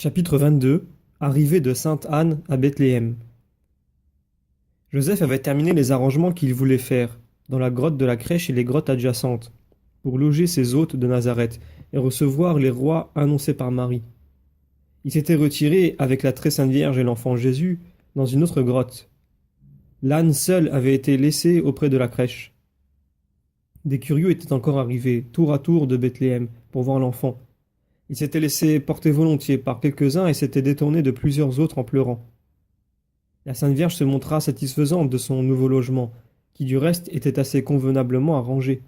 Chapitre 22. Arrivée de Sainte Anne à Bethléem. Joseph avait terminé les arrangements qu'il voulait faire, dans la grotte de la crèche et les grottes adjacentes, pour loger ses hôtes de Nazareth et recevoir les rois annoncés par Marie. Il s'était retiré avec la très sainte Vierge et l'enfant Jésus dans une autre grotte. L'âne seul avait été laissé auprès de la crèche. Des curieux étaient encore arrivés, tour à tour de Bethléem, pour voir l'enfant. Il s'était laissé porter volontiers par quelques-uns et s'était détourné de plusieurs autres en pleurant. La Sainte Vierge se montra satisfaisante de son nouveau logement, qui du reste était assez convenablement arrangé.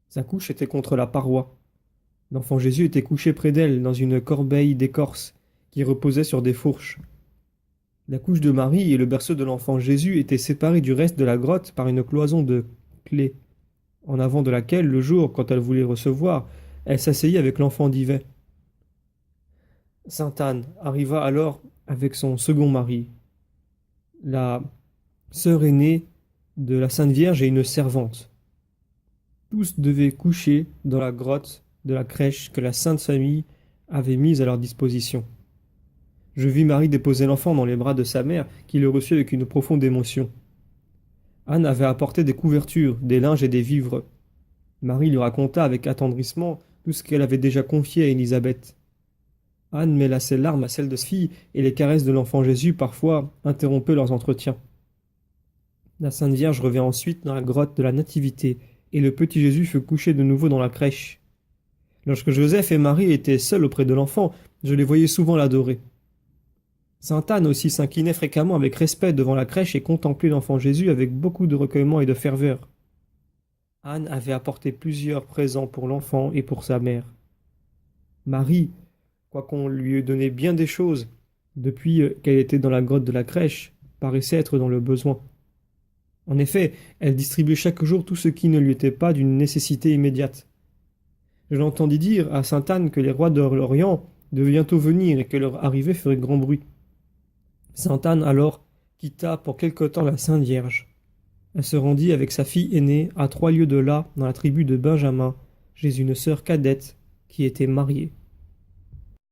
Sa couche était contre la paroi. L'enfant Jésus était couché près d'elle dans une corbeille d'écorce qui reposait sur des fourches. La couche de Marie et le berceau de l'enfant Jésus étaient séparés du reste de la grotte par une cloison de clés, en avant de laquelle, le jour, quand elle voulait recevoir, elle s'asseyait avec l'enfant divin. Sainte Anne arriva alors avec son second mari, la sœur aînée de la Sainte Vierge et une servante. Tous devaient coucher dans la grotte de la crèche que la Sainte Famille avait mise à leur disposition. Je vis Marie déposer l'enfant dans les bras de sa mère, qui le reçut avec une profonde émotion. Anne avait apporté des couvertures, des linges et des vivres. Marie lui raconta avec attendrissement tout ce qu'elle avait déjà confié à Élisabeth. Anne mêla ses larmes à celles de sa fille, et les caresses de l'enfant Jésus parfois interrompaient leurs entretiens. La Sainte Vierge revint ensuite dans la grotte de la Nativité, et le petit Jésus fut couché de nouveau dans la crèche. Lorsque Joseph et Marie étaient seuls auprès de l'enfant, je les voyais souvent l'adorer. Sainte Anne aussi s'inclinait fréquemment avec respect devant la crèche et contemplait l'enfant Jésus avec beaucoup de recueillement et de ferveur. Anne avait apporté plusieurs présents pour l'enfant et pour sa mère. Marie, quoiqu'on lui eût donné bien des choses, depuis qu'elle était dans la grotte de la crèche, paraissait être dans le besoin. En effet, elle distribuait chaque jour tout ce qui ne lui était pas d'une nécessité immédiate. Je l'entendis dire à sainte Anne que les rois de l'Orient devaient bientôt venir et que leur arrivée ferait grand bruit. Sainte Anne alors quitta pour quelque temps la Sainte Vierge. Elle se rendit avec sa fille aînée à 3 lieues de là, dans la tribu de Benjamin, chez une sœur cadette qui était mariée.